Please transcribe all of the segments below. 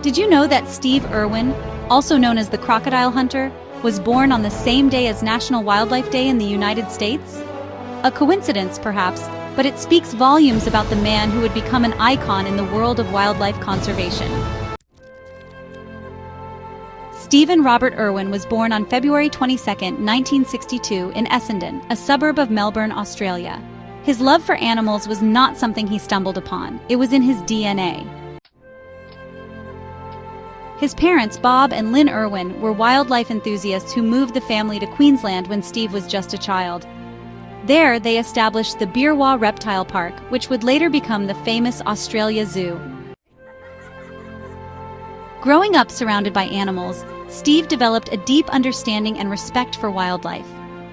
Did you know that Steve Irwin, also known as the Crocodile Hunter, was born on the same day as National Wildlife Day in the United States? A coincidence, perhaps, but it speaks volumes about the man who would become an icon in the world of wildlife conservation. Stephen Robert Irwin was born on February 22, 1962, in Essendon, a suburb of Melbourne, Australia. His love for animals was not something he stumbled upon. It was in his DNA. His parents, Bob and Lynn Irwin, were wildlife enthusiasts who moved the family to Queensland when Steve was just a child. There, they established the Beerwah Reptile Park, which would later become the famous Australia Zoo. Growing up surrounded by animals, Steve developed a deep understanding and respect for wildlife.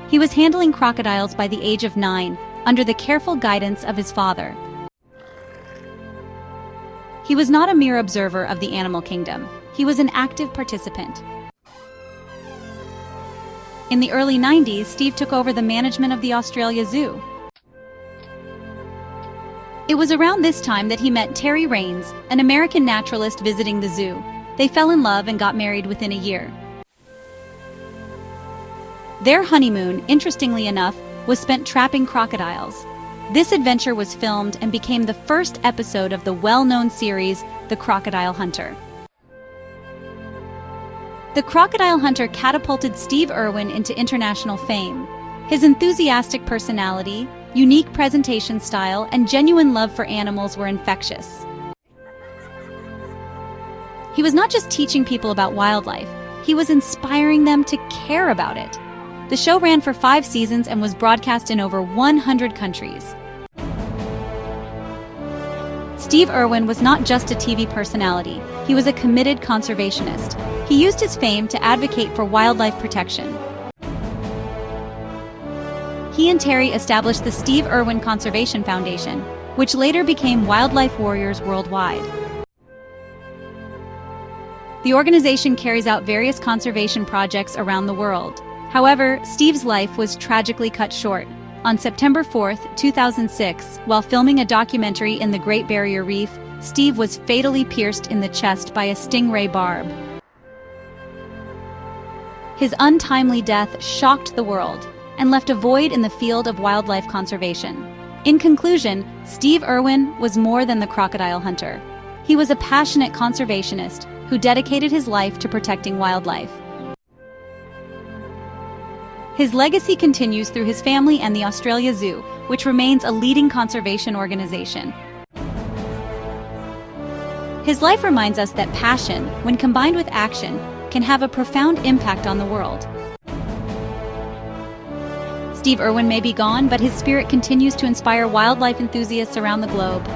He was handling crocodiles by the age of 9, under the careful guidance of his father. He was not a mere observer of the animal kingdom. He was an active participant. In the early 90s, Steve took over the management of the Australia Zoo. It was around this time that he met Terry Raines, an American naturalist visiting the zoo. They fell in love and got married within a year. Their honeymoon, interestingly enough, was spent trapping crocodiles. This adventure was filmed and became the first episode of the well-known series, The Crocodile Hunter. The Crocodile Hunter catapulted Steve Irwin into international fame. His enthusiastic personality, unique presentation style, and genuine love for animals were infectious. He was not just teaching people about wildlife, he was inspiring them to care about it. The show ran for 5 seasons and was broadcast in over 100 countries. Steve Irwin was not just a TV personality, he was a committed conservationist. He used his fame to advocate for wildlife protection. He and Terry established the Steve Irwin Conservation Foundation, which later became Wildlife Warriors Worldwide. The organization carries out various conservation projects around the world. However, Steve's life was tragically cut short. On September 4, 2006, while filming a documentary in the Great Barrier Reef, Steve was fatally pierced in the chest by a stingray barb. His untimely death shocked the world and left a void in the field of wildlife conservation. In conclusion, Steve Irwin was more than the crocodile hunter. He was a passionate conservationist who dedicated his life to protecting wildlife. His legacy continues through his family and the Australia Zoo, which remains a leading conservation organization. His life reminds us that passion, when combined with action, can have a profound impact on the world. Steve Irwin may be gone, but his spirit continues to inspire wildlife enthusiasts around the globe.